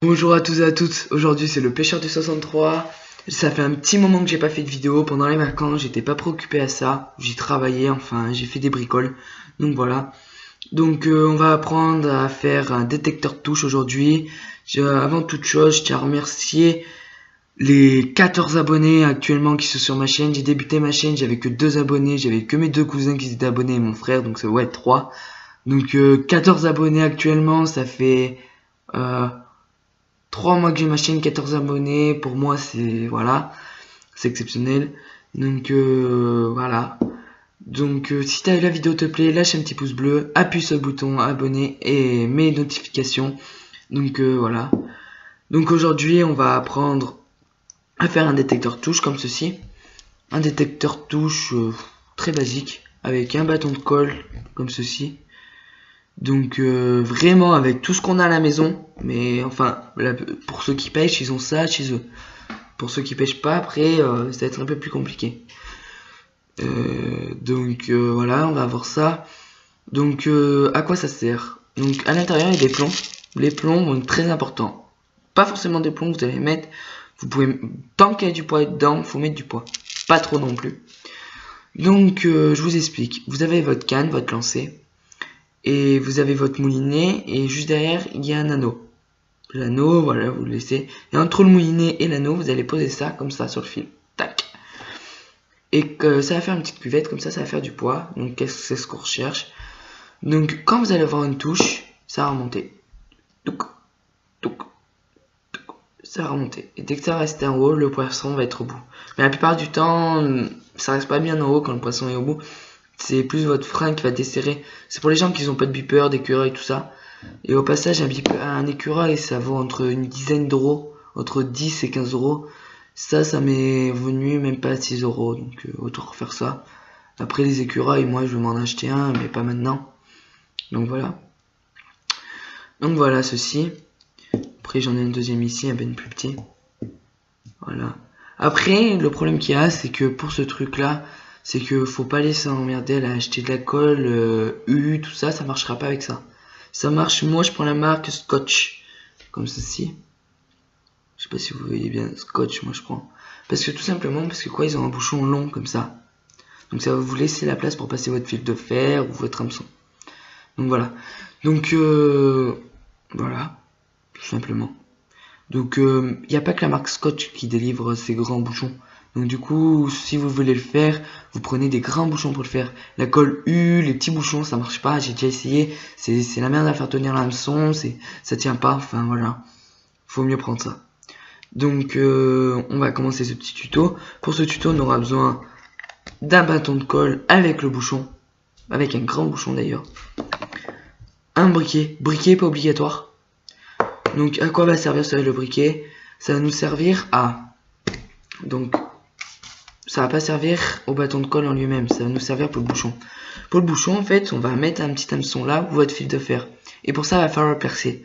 Bonjour à tous et à toutes, aujourd'hui c'est le pêcheur du 63. Ça fait un petit moment que j'ai pas fait de vidéo, pendant les vacances j'étais pas préoccupé à ça, j'ai travaillé, enfin j'ai fait des bricoles, donc voilà. Donc on va apprendre à faire un détecteur de touche aujourd'hui. Avant toute chose, je tiens à remercier les 14 abonnés actuellement qui sont sur ma chaîne. J'ai débuté ma chaîne, j'avais que 2 abonnés, j'avais que mes 2 cousins qui étaient abonnés et mon frère, donc ça va être 3. Donc 14 abonnés actuellement, ça fait... 3 mois que j'ai ma chaîne, 14 abonnés, pour moi c'est voilà, c'est exceptionnel. Donc voilà. Donc si la vidéo te plaît, lâche un petit pouce bleu, appuie sur le bouton abonner et mets les notifications. Donc voilà. Donc aujourd'hui on va apprendre à faire un détecteur touche comme ceci. Un détecteur touche très basique avec un bâton de colle comme ceci. Donc vraiment avec tout ce qu'on a à la maison, mais enfin là, pour ceux qui pêchent ils ont ça chez eux. Pour ceux qui pêchent pas après ça va être un peu plus compliqué. Donc voilà, on va avoir ça. Donc à quoi ça sert? Donc à l'intérieur il y a des plombs. Les plombs vont être très importants. Pas forcément des plombs que vous allez mettre. Vous pouvez, tant qu'il y a du poids dedans, il faut mettre du poids. Pas trop non plus. Donc je vous explique. Vous avez votre canne, votre lancer. Et vous avez votre moulinet et juste derrière il y a un anneau. L'anneau, voilà, vous le laissez. Et entre le moulinet et l'anneau, vous allez poser ça comme ça sur le fil. Tac. Et que ça va faire une petite cuvette comme ça va faire du poids. Donc c'est ce qu'on recherche. Donc quand vous allez avoir une touche, ça va remonter. Touc, touc, touc, ça va remonter. Et dès que ça va rester en haut, le poisson va être au bout. Mais la plupart du temps, ça reste pas bien en haut quand le poisson est au bout. C'est plus votre frein qui va desserrer. C'est pour les gens qui n'ont pas de beeper, d'écureuil, tout ça. Et au passage, un écureuil, ça vaut entre une dizaine d'euros, entre 10 et 15 euros. Ça m'est venu même pas à 6 euros, donc autant refaire ça. Après les écureuils, moi je vais m'en acheter un, mais pas maintenant. Donc voilà. Donc voilà ceci. Après j'en ai un deuxième ici, un peine plus petit. Voilà. Après, le problème qu'il y a, c'est que pour ce truc-là, c'est que faut pas laisser emmerder à acheter de la colle, tout ça, ça marchera pas avec ça. Ça marche, moi je prends la marque Scotch, comme ceci. Je sais pas si vous voyez bien, Scotch, moi je prends. Parce que tout simplement, parce que quoi, ils ont un bouchon long comme ça. Donc ça va vous laisser la place pour passer votre fil de fer ou votre hameçon. Donc voilà. Donc voilà, tout simplement. Donc il n'y a pas que la marque Scotch qui délivre ces grands bouchons. Donc du coup, si vous voulez le faire, vous prenez des grands bouchons pour le faire. La colle U, les petits bouchons, ça marche pas, j'ai déjà essayé. C'est la merde à faire tenir l'hameçon, ça tient pas, enfin voilà. Faut mieux prendre ça. Donc on va commencer ce petit tuto. Pour ce tuto, on aura besoin d'un bâton de colle avec le bouchon. Avec un grand bouchon d'ailleurs. Un briquet. Briquet pas obligatoire. Donc à quoi va servir le briquet? Ça va nous servir à... Donc ça va pas servir au bâton de colle en lui-même, ça va nous servir pour le bouchon. Pour le bouchon, en fait, on va mettre un petit hameçon là où votre fil de fer. Et pour ça, il va falloir le percer.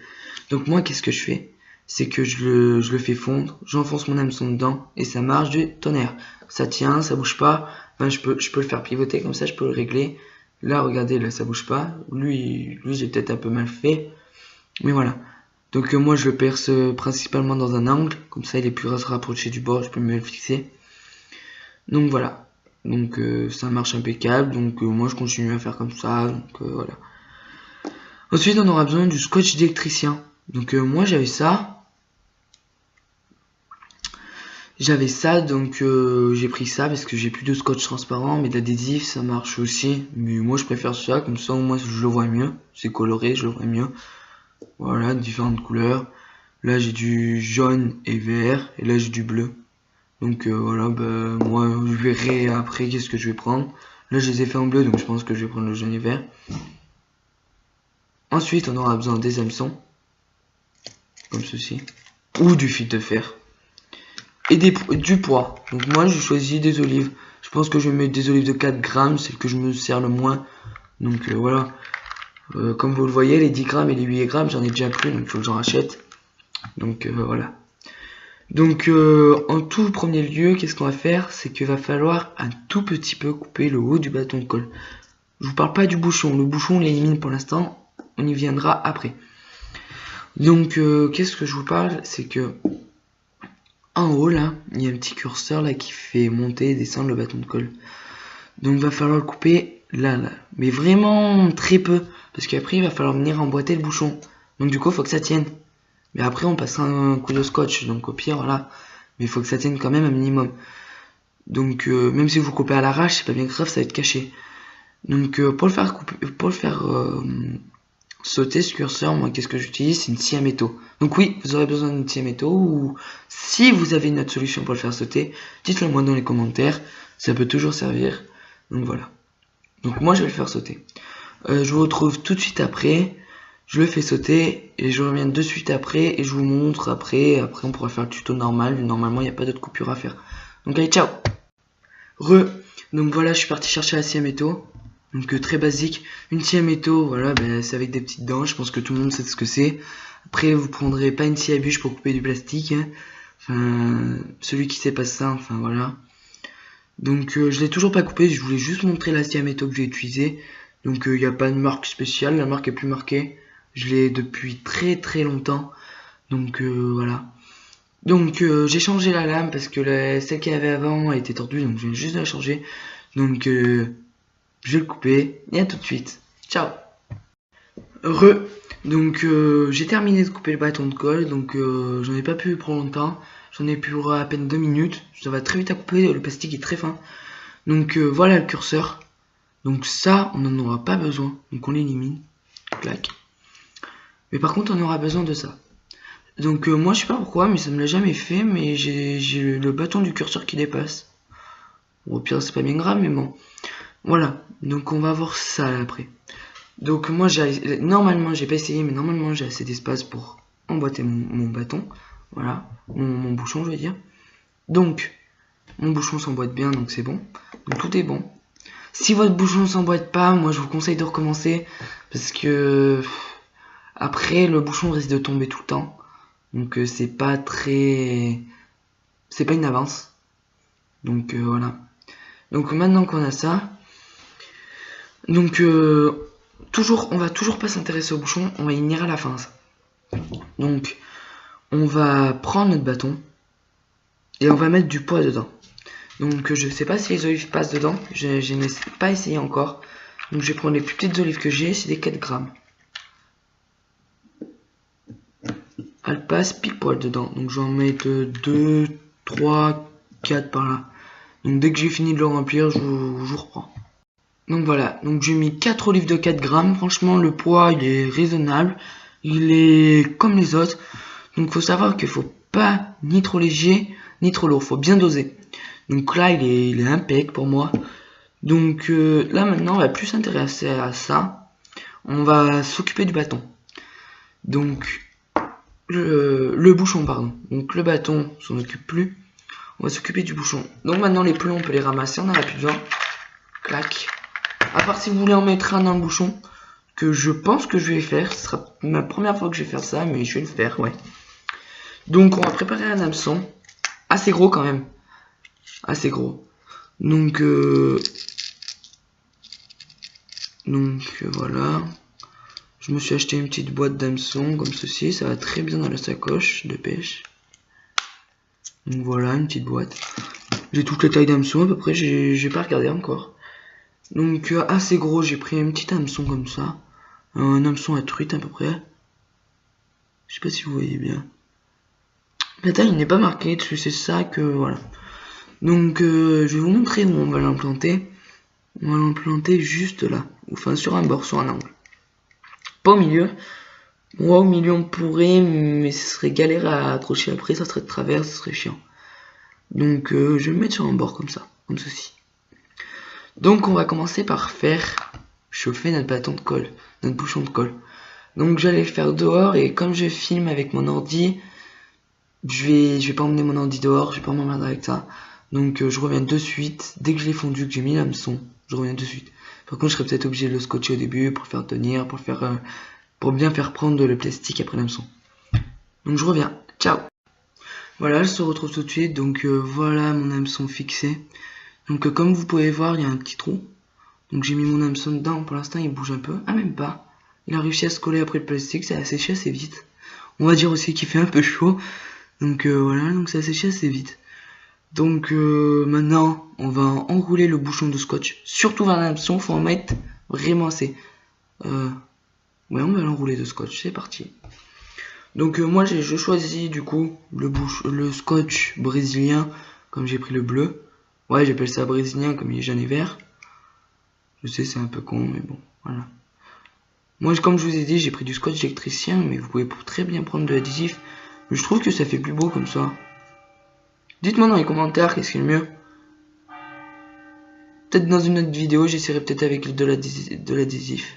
Donc moi, qu'est-ce que je fais? C'est que je le fais fondre, j'enfonce mon hameçon dedans et ça marche du tonnerre. Ça tient, ça bouge pas. Enfin, je peux le faire pivoter comme ça, je peux le régler. Là, regardez, là, ça bouge pas. Lui j'ai peut-être un peu mal fait. Mais voilà. Donc moi, je le perce principalement dans un angle. Comme ça, il est plus rapproché du bord, je peux mieux le fixer. Donc voilà, donc ça marche impeccable, donc moi je continue à faire comme ça, donc voilà. Ensuite on aura besoin du scotch d'électricien, donc moi j'avais ça, donc j'ai pris ça parce que j'ai plus de scotch transparent, mais d'adhésif ça marche aussi, mais moi je préfère ça, comme ça au moins je le vois mieux, c'est coloré, je le vois mieux. Voilà, différentes couleurs, là j'ai du jaune et vert, et là j'ai du bleu. Donc voilà, moi je verrai après qu'est-ce que je vais prendre. Là je les ai fait en bleu, donc je pense que je vais prendre le jaune et vert. Ensuite on aura besoin des hameçons, comme ceci, ou du fil de fer. Et du poids. Donc moi j'ai choisi des olives. Je pense que je vais mettre des olives de 4 grammes, c'est le que je me sers le moins. Donc voilà. Comme vous le voyez, les 10 grammes et les 8 grammes, j'en ai déjà plus, donc il faut que j'en rachète. Donc voilà. Donc en tout premier lieu, qu'est-ce qu'on va faire? C'est qu'il va falloir un tout petit peu couper le haut du bâton de colle. Je vous parle pas du bouchon, le bouchon on l'élimine pour l'instant, on y viendra après. Donc qu'est-ce que je vous parle, c'est que en haut là, il y a un petit curseur là qui fait monter et descendre le bâton de colle. Donc va falloir le couper là, mais vraiment très peu, parce qu'après il va falloir venir emboîter le bouchon. Donc du coup faut que ça tienne. Mais après on passera un coup de scotch, donc au pire voilà. Mais il faut que ça tienne quand même un minimum. Donc même si vous coupez à l'arrache, c'est pas bien grave, ça va être caché. Donc pour le faire sauter ce curseur, moi qu'est-ce que j'utilise? C'est une scie à métaux. Donc oui, vous aurez besoin d'une scie à métaux, ou si vous avez une autre solution pour le faire sauter, dites-le moi dans les commentaires, ça peut toujours servir. Donc voilà. Donc moi je vais le faire sauter. Je vous retrouve tout de suite après, je le fais sauter, et je reviens de suite après, et je vous montre après on pourra faire le tuto normal, normalement il n'y a pas d'autre coupure à faire. Donc allez, ciao. Donc voilà, je suis parti chercher la scie à métaux. Donc très basique, une scie à métaux, voilà, c'est avec des petites dents, je pense que tout le monde sait ce que c'est. Après vous prendrez pas une scie à bûche pour couper du plastique, hein. Enfin, celui qui sait pas ça, enfin voilà. Donc je l'ai toujours pas coupé, je voulais juste montrer la scie à métaux que j'ai utilisée. Donc il n'y a pas de marque spéciale, la marque est plus marquée. Je l'ai depuis très longtemps, donc voilà. Donc j'ai changé la lame parce que celle qu'il y avait avant elle était tordue, donc je viens juste de la changer. Donc je vais le couper et à tout de suite. Ciao. Donc j'ai terminé de couper le bâton de colle, donc j'en ai pas pu pour longtemps. J'en ai pour à peine 2 minutes. Ça va très vite à couper, le plastique est très fin. Donc voilà le curseur. Donc ça, on n'en aura pas besoin. Donc on l'élimine. Clac. Mais par contre, on aura besoin de ça. Donc moi je sais pas pourquoi, mais ça me l'a jamais fait, mais j'ai le bâton du curseur qui dépasse. Bon, au pire c'est pas bien grave, mais bon. Voilà, donc on va voir ça là, après. Donc moi normalement j'ai pas essayé, mais normalement j'ai assez d'espace pour emboîter mon bâton. Voilà, mon bouchon je veux dire. Donc mon bouchon s'emboîte bien, donc c'est bon. Donc tout est bon. Si votre bouchon s'emboîte pas, moi je vous conseille de recommencer, parce que après le bouchon risque de tomber tout le temps. Donc c'est pas une avance. Donc voilà. Donc maintenant qu'on a ça, donc on va toujours pas s'intéresser au bouchon, on va y venir à la fin ça. Donc on va prendre notre bâton et on va mettre du poids dedans. Donc je sais pas si les olives passent dedans, je n'ai pas essayé encore. Donc je vais prendre les plus petites olives que j'ai, c'est des 4 grammes. Elle passe pile poil dedans, donc je vais en mettre 2, 3, 4 par là. Donc dès que j'ai fini de le remplir, je vous reprends. Donc voilà, donc j'ai mis 4 olives de 4 grammes. Franchement, le poids il est raisonnable. Il est comme les autres. Donc faut savoir qu'il faut pas ni trop léger, ni trop lourd. Faut bien doser. Donc là, il est impec pour moi. Donc là maintenant, on va plus s'intéresser à ça. On va s'occuper du bâton. Donc le bouchon, pardon. Donc le bâton, on s'en occupe plus. On va s'occuper du bouchon. Donc maintenant, les plombs, on peut les ramasser. On n'en a plus besoin. Clac. À part si vous voulez en mettre un dans le bouchon, que je pense que je vais faire. Ce sera ma première fois que je vais faire ça, mais je vais le faire, ouais. Donc on va préparer un hameçon. Assez gros quand même. Assez gros. Donc voilà. Je me suis acheté une petite boîte d'hameçon comme ceci. Ça va très bien dans la sacoche de pêche. Donc voilà, une petite boîte. J'ai toutes les tailles d'hameçon à peu près. J'ai pas regardé encore. Donc assez gros, j'ai pris un petit hameçon comme ça. Un hameçon à truite à peu près. Je sais pas si vous voyez bien. La taille n'est pas marquée dessus, c'est ça que voilà. Donc je vais vous montrer où on va l'implanter. On va l'implanter juste là. Enfin sur un bord, sur un angle. Pas au milieu. Moi au milieu on pourrait, mais ce serait galère à accrocher après, ça serait de travers, ce serait chiant. Donc je vais me mettre sur un bord comme ça, comme ceci. Donc on va commencer par faire chauffer notre bâton de colle, notre bouchon de colle. Donc j'allais le faire dehors et comme je filme avec mon ordi, je vais pas emmener mon ordi dehors, je vais pas m'emmerder avec ça. Donc je reviens de suite, dès que je l'ai fondu, que j'ai mis l'hameçon, je reviens de suite. Par contre je serais peut-être obligé de le scotcher au début pour le faire tenir, pour bien faire prendre le plastique après l'hameçon. Donc je reviens, ciao. Voilà, je se retrouve tout de suite, donc voilà mon hameçon fixé. Donc comme vous pouvez voir, il y a un petit trou. Donc j'ai mis mon hameçon dedans, pour l'instant il bouge un peu. Ah même pas. Il a réussi à se coller après le plastique, ça a séché assez vite. On va dire aussi qu'il fait un peu chaud. Donc voilà, donc ça sèche assez vite. Donc maintenant, on va enrouler le bouchon de scotch. Surtout vers l'hameçon, faut en mettre vraiment assez. Ouais, on va l'enrouler de scotch, c'est parti. Donc moi je choisis du coup le scotch brésilien, comme j'ai pris le bleu. Ouais, j'appelle ça brésilien comme il est jaune et vert. Je sais, c'est un peu con, mais bon, voilà. Moi, comme je vous ai dit, j'ai pris du scotch électricien, mais vous pouvez très bien prendre de l'additif. Je trouve que ça fait plus beau comme ça. Dites-moi dans les commentaires qu'est-ce qui est le mieux. Peut-être dans une autre vidéo, j'essaierai peut-être avec de l'adhésif.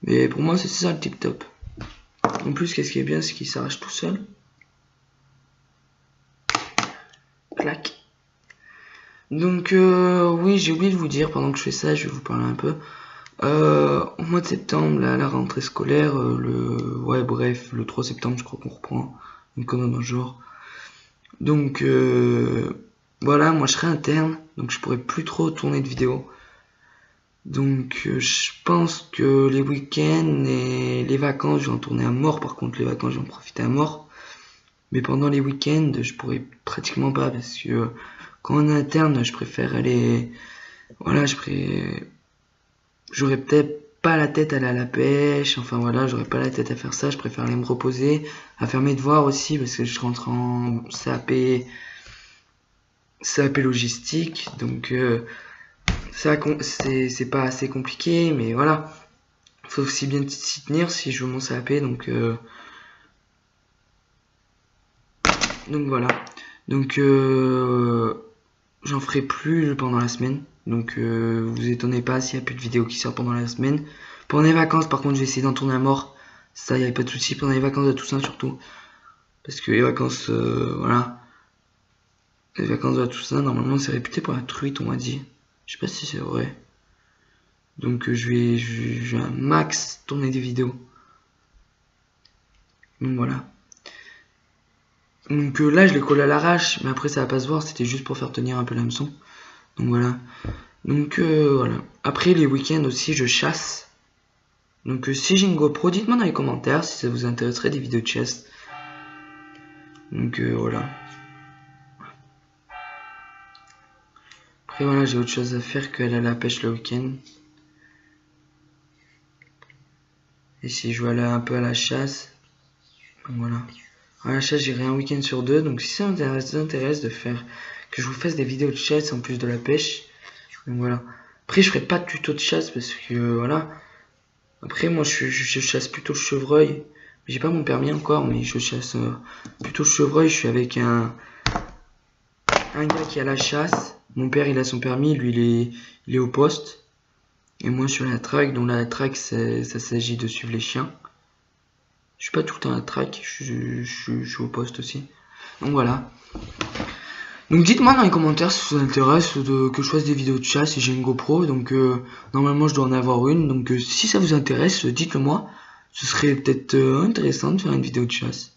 Mais pour moi, c'est ça le tip top. En plus, qu'est-ce qui est bien, c'est qu'il s'arrache tout seul. Clac. Donc, oui, j'ai oublié de vous dire, pendant que je fais ça, je vais vous parler un peu. Au mois de septembre, là, la rentrée scolaire, ouais, bref, le 3 septembre, je crois qu'on reprend. Donc, comme un jour. Donc, voilà, moi, je serai interne, donc je pourrai plus trop tourner de vidéos. Donc je pense que les week-ends et les vacances, je vais en tourner à mort. Par contre, les vacances, je vais en profiter à mort. Mais pendant les week-ends, je pourrais pratiquement pas parce que quand on est interne, je préfère aller. Voilà, j'aurais peut-être pas la tête à aller à la pêche. Enfin voilà, j'aurais pas la tête à faire ça. Je préfère aller me reposer, à faire mes devoirs aussi parce que je rentre en CAP logistique. Donc c'est pas assez compliqué, mais voilà. Faut aussi bien s'y tenir si je veux mon CAP, donc voilà. Donc j'en ferai plus pendant la semaine. Donc vous étonnez pas s'il n'y a plus de vidéos qui sortent pendant la semaine. Pendant les vacances, par contre, je vais essayer d'en tourner à mort. Ça, il n'y a pas de souci. Pendant les vacances de Toussaint surtout. Parce que les vacances, voilà. Les vacances de Toussaint, normalement, c'est réputé pour la truite, on m'a dit. Je sais pas si c'est vrai. Donc je vais un max tourner des vidéos. Donc voilà. Donc là je l'ai collé à l'arrache, mais après ça va pas se voir, c'était juste pour faire tenir un peu l'hameçon. Donc voilà. Donc voilà. Après les week-ends aussi je chasse. Donc si j'ai une GoPro, dites-moi dans les commentaires si ça vous intéresserait des vidéos de chasse. Donc voilà. Après voilà, j'ai autre chose à faire qu'aller à la pêche le week-end. Et si je veux aller un peu à la chasse, donc voilà. À la chasse j'irai un week-end sur 2, donc si ça vous intéresse de faire que je vous fasse des vidéos de chasse en plus de la pêche, donc voilà. Après je ferai pas de tuto de chasse parce que voilà. Après moi je chasse plutôt le chevreuil. J'ai pas mon permis encore, mais je chasse plutôt le chevreuil. Je suis avec un gars qui a la chasse. Mon père il a son permis, lui il est au poste. Et moi je suis à la traque, donc la traque ça s'agit de suivre les chiens. Je suis pas tout le temps à la traque, je suis au poste aussi. Donc voilà. Donc dites-moi dans les commentaires si ça vous intéresse que je fasse des vidéos de chasse si j'ai une GoPro. Donc normalement je dois en avoir une. Donc si ça vous intéresse, dites-le moi. Ce serait peut-être intéressant de faire une vidéo de chasse.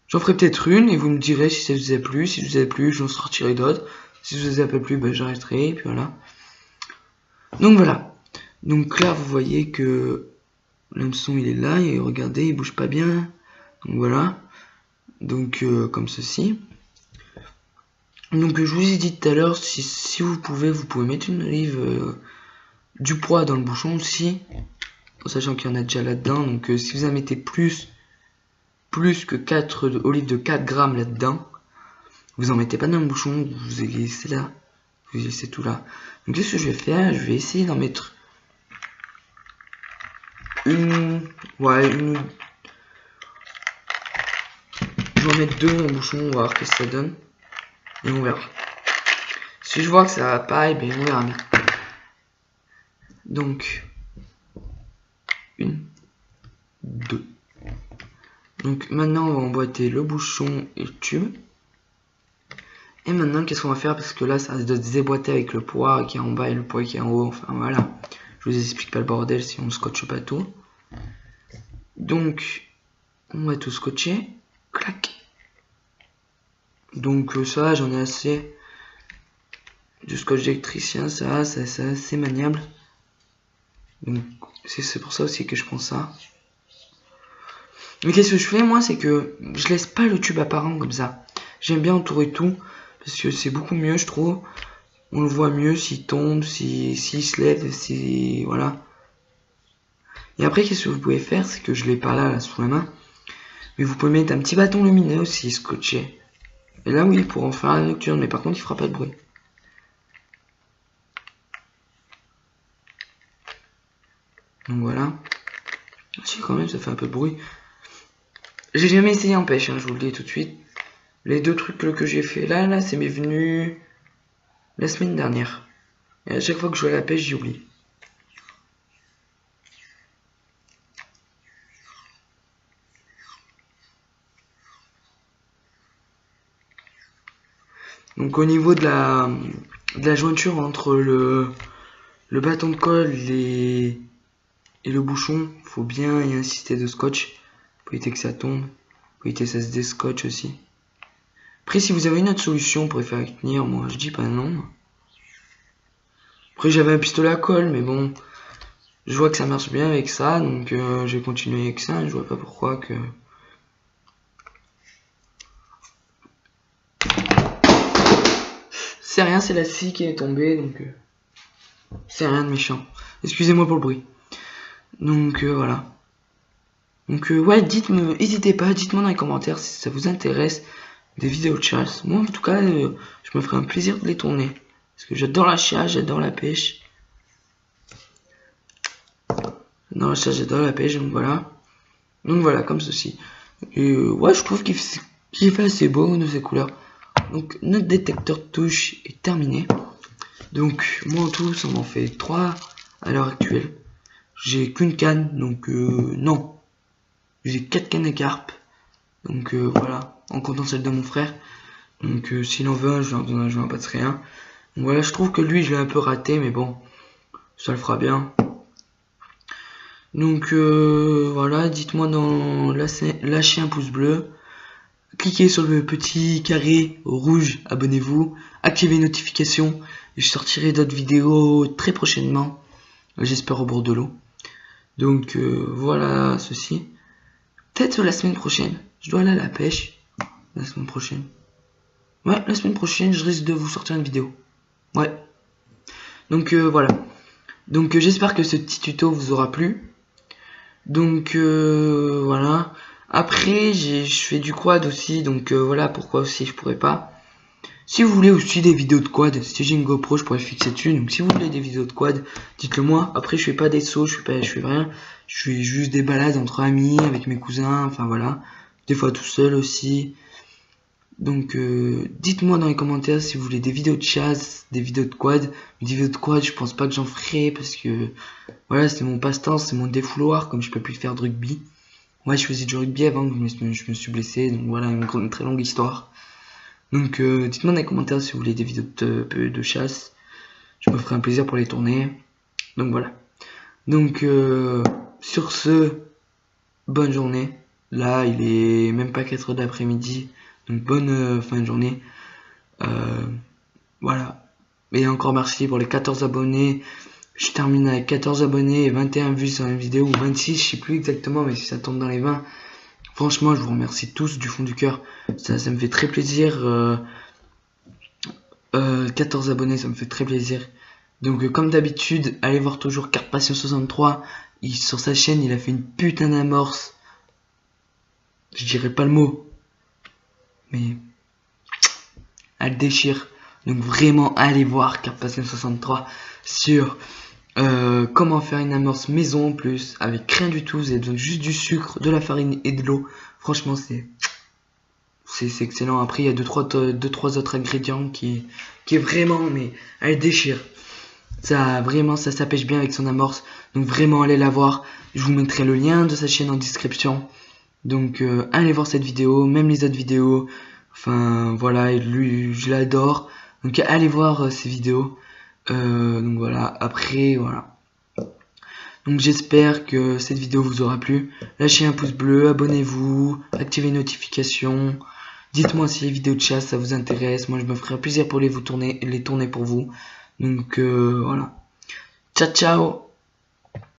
J'en ferai peut-être une et vous me direz si ça vous a plu. Si ça vous a plu, j'en sortirai d'autres. Si ça vous a pas plu, ben, j'arrêterai. Et puis voilà. Donc voilà. Donc là vous voyez que l'hameçon il est là et regardez il bouge pas bien. Donc voilà. Donc comme ceci. Donc je vous ai dit tout à l'heure, si vous pouvez mettre une olive du poids dans le bouchon aussi, en sachant qu'il y en a déjà là-dedans. Donc si vous en mettez plus que 4 olives de 4 grammes là-dedans, vous en mettez pas dans le bouchon, vous laissez là, vous laissez tout là. Donc qu'est-ce que je vais faire? Je vais essayer d'en mettre une. Je vais en mettre 2 dans le bouchon, on va voir ce que ça donne. Et on verra. Si je vois que ça va pas, et bien on verra bien. Donc 1, 2. Donc maintenant on va emboîter le bouchon et le tube. Et maintenant qu'est-ce qu'on va faire? Parce que là ça doit se déboîter avec le poids qui est en bas et le poids qui est en haut. Enfin voilà. Je vous explique pas le bordel si on scotche pas tout. Donc on va tout scotcher. Clac. Donc ça j'en ai assez. Du scotch électricien, ça c'est assez maniable. Donc c'est pour ça aussi que je prends ça. Mais qu'est-ce que je fais moi, c'est que je laisse pas le tube apparent comme ça. J'aime bien entourer tout, parce que c'est beaucoup mieux je trouve. On le voit mieux s'il tombe, s'il se lève, si voilà. Et après qu'est-ce que vous pouvez faire, c'est que je l'ai pas là sous la main. Mais vous pouvez mettre un petit bâton lumineux aussi scotché. Et là oui, pour en faire la nocturne, mais par contre il fera pas de bruit. Donc voilà. Si quand même ça fait un peu de bruit. J'ai jamais essayé en pêche, hein, je vous le dis tout de suite. Les deux trucs que j'ai fait là, c'est m'est venu la semaine dernière. Et à chaque fois que je vais à la pêche, j'y oublie. Donc au niveau de la jointure entre le bâton de colle et le bouchon, faut bien y insister de scotch pour éviter que ça tombe, pour éviter que ça se déscotche aussi. Après si vous avez une autre solution pour les faire tenir, moi je dis pas non. Après j'avais un pistolet à colle, mais bon, je vois que ça marche bien avec ça, donc je vais continuer avec ça, je vois pas pourquoi que... C'est rien, c'est la scie qui est tombée, donc c'est rien de méchant. Excusez-moi pour le bruit. Donc voilà. Donc ouais, n'hésitez pas, dites-moi dans les commentaires si ça vous intéresse des vidéos de chasse. Moi en tout cas, je me ferai un plaisir de les tourner. Parce que j'adore la chasse, j'adore la pêche. J'adore la chasse, j'adore la pêche, donc voilà. Donc voilà, comme ceci. Et ouais, je trouve qu'il fait assez beau de ces couleurs. Donc notre détecteur de touche est terminé. Donc moi en tout ça m'en fait 3 à l'heure actuelle. J'ai qu'une canne, donc non. J'ai 4 cannes à carpe. Donc voilà, en comptant celle de mon frère. Donc s'il en veut un, je lui en donne un, je lui en passerai un. Donc voilà, je trouve que lui je l'ai un peu raté, mais bon, ça le fera bien. Donc voilà, dites-moi dans lâchez un pouce bleu. Cliquez sur le petit carré rouge, abonnez-vous, activez les notifications et je sortirai d'autres vidéos très prochainement, j'espère au bord de l'eau. Donc voilà ceci. Peut-être la semaine prochaine, je dois aller à la pêche la semaine prochaine. Ouais, la semaine prochaine, je risque de vous sortir une vidéo. Ouais. Donc voilà. Donc j'espère que ce petit tuto vous aura plu. Donc voilà. Après, je fais du quad aussi, donc voilà pourquoi aussi je pourrais pas. Si vous voulez aussi des vidéos de quad, si j'ai une GoPro, je pourrais fixer dessus. Donc si vous voulez des vidéos de quad, dites-le moi. Après, je fais pas des sauts, je fais rien. Je fais juste des balades entre amis, avec mes cousins, enfin voilà. Des fois tout seul aussi. Donc dites-moi dans les commentaires si vous voulez des vidéos de chasse, des vidéos de quad. Des vidéos de quad, je pense pas que j'en ferai parce que voilà, c'est mon passe-temps, c'est mon défouloir comme je peux plus faire de rugby. Ouais, je faisais du rugby avant que je me suis blessé, donc voilà, une très longue histoire. Donc dites-moi dans les commentaires si vous voulez des vidéos de chasse. Je me ferai un plaisir pour les tourner. Donc voilà. Donc sur ce, bonne journée. Là, il est même pas 4h de l'après-midi. Donc bonne fin de journée. Voilà. Et encore merci pour les 14 abonnés. Je termine avec 14 abonnés et 21 vues sur une vidéo, ou 26, je sais plus exactement, mais si ça tombe dans les 20, franchement, je vous remercie tous du fond du cœur. Ça me fait très plaisir. 14 abonnés, ça me fait très plaisir. Donc, comme d'habitude, allez voir toujours Carpathian63. Sur sa chaîne, il a fait une putain d'amorce. Je dirais pas le mot, mais elle déchire. Donc, vraiment, allez voir Carpathian63 sur comment faire une amorce maison en plus, avec rien du tout. Vous avez besoin juste du sucre, de la farine et de l'eau. Franchement, c'est excellent. Après, il y a deux trois autres ingrédients qui est vraiment, mais elle déchire. Ça, vraiment, ça pêche bien avec son amorce. Donc, vraiment, allez la voir. Je vous mettrai le lien de sa chaîne en description. Donc, allez voir cette vidéo, même les autres vidéos. Enfin, voilà, lui, je l'adore. Donc, allez voir ses vidéos. Donc voilà, après voilà. Donc j'espère que cette vidéo vous aura plu. Lâchez un pouce bleu, abonnez-vous, activez les notifications. Dites-moi si les vidéos de chasse ça vous intéresse. Moi je me ferai plaisir pour les tourner pour vous. Donc voilà. Ciao ciao.